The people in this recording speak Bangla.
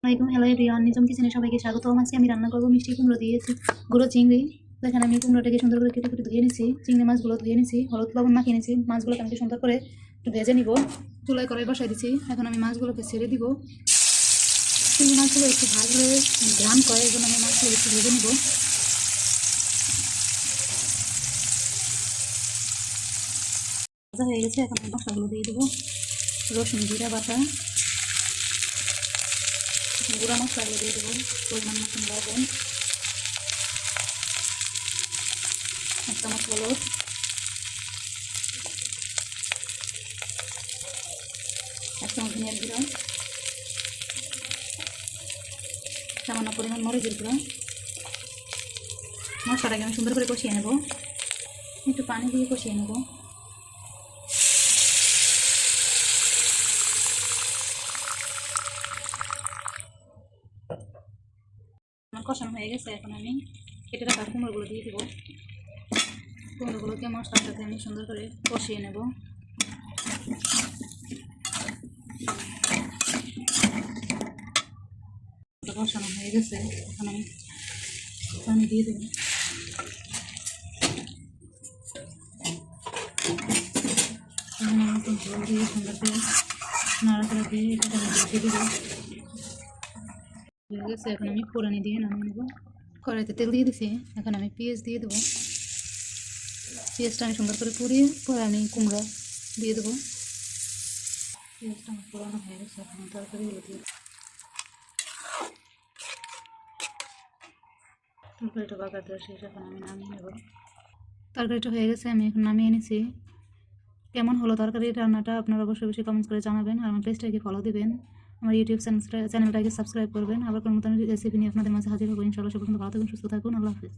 আসসালামাইকুম, হ্যালো এভরিওয়ান, নিজম কিচেনে সবাইকে স্বাগতম। আজকে আমি রান্না করবো মিষ্টি কুমড়ো দিয়েছি গুঁড়ো চিংড়ি। দেখেন আমি কুমড়োটাকে সুন্দর করে কেটে কেটে ধুয়ে নিছি, চিংড়ি মাছগুলো ধুয়ে নিছি, হলুদ লবণ মাখিয়ে নিছি। মাছগুলোকে আমি সুন্দর করে একটু ভেজে নিব। চুলায় কড়াই বসাই দিচ্ছি। এখন আমি মাছগুলোকে ছেড়ে দিব। চিংড়ি মাছগুলো একটু ভালো করে ঘ্রাণ করে, এই জন্য আমি মাছগুলো একটু ভেজে নিব। ভাজা হয়ে গেছে, এখন আমি মশলাগুলো দিয়ে দেবো। রসুন, জিরা বাটা, গুঁড়া মশলাগুলো দিয়ে দেবো, পরিমাণ মতন লবণ, 1 চামচ হলুদ, 1 চামচ ধনিয়ার গুঁড়া, সামান্য পরিমাণ মরিচের গুঁড়া। মশলাটাকে আমি সুন্দর করে কষিয়ে নেব, একটু পানি দিয়ে কষিয়ে নেব। আমার কষানো হয়ে গেছে, এখন আমি কেটে রাখা কুমড়োগুলো দিয়ে দেবো। কুমড়োগুলোকে মশলার সাথে আমি সুন্দর করে কষিয়ে নেব। কষানো হয়ে গেছে, এখন আমি পানি দিয়ে দেবো। জল দিয়ে সুন্দর করে নাড়াচাড়া দিয়ে এটা দিয়ে দেবো। হয়ে গেছে, এখন আমি ফোড়নি দিয়ে নামিয়ে নেব। কড়াইতে তেল দিয়ে দিছি, এখন আমি পেঁয়াজ দিয়ে দেবো। পেঁয়াজটা আমি সুন্দর করে পুড়িয়ে পরে আমি কুমড়ো দিয়ে দেবো। পেঁয়াজটা আমার পোড়ানো হয়ে গেছে, এখন তরকারিগুলো দিয়ে তরকারিটা বাগার দেওয়া শেষ, এখন আমি নামিয়ে নেব। তরকারিটা হয়ে গেছে, আমি এখন নামিয়ে এনেছি। কেমন হলো তরকারির রান্নাটা আপনারা অবশ্যই অবশ্যই কমেন্টস করে জানাবেন, আর আমার পেজটাকে ফলো দিবেন, আমার ইউটিউব চ্যানেলটাকে সাবস্ক্রাইব করবেন। আবার কোনো নতুন রেসিপি নিয়ে আপনাদের মাঝে হাজির হবো ইনশাআল্লাহ। সে পর্যন্ত ভালো থাকুন, সুস্থ থাকুন, আল্লাহ হাফিজ।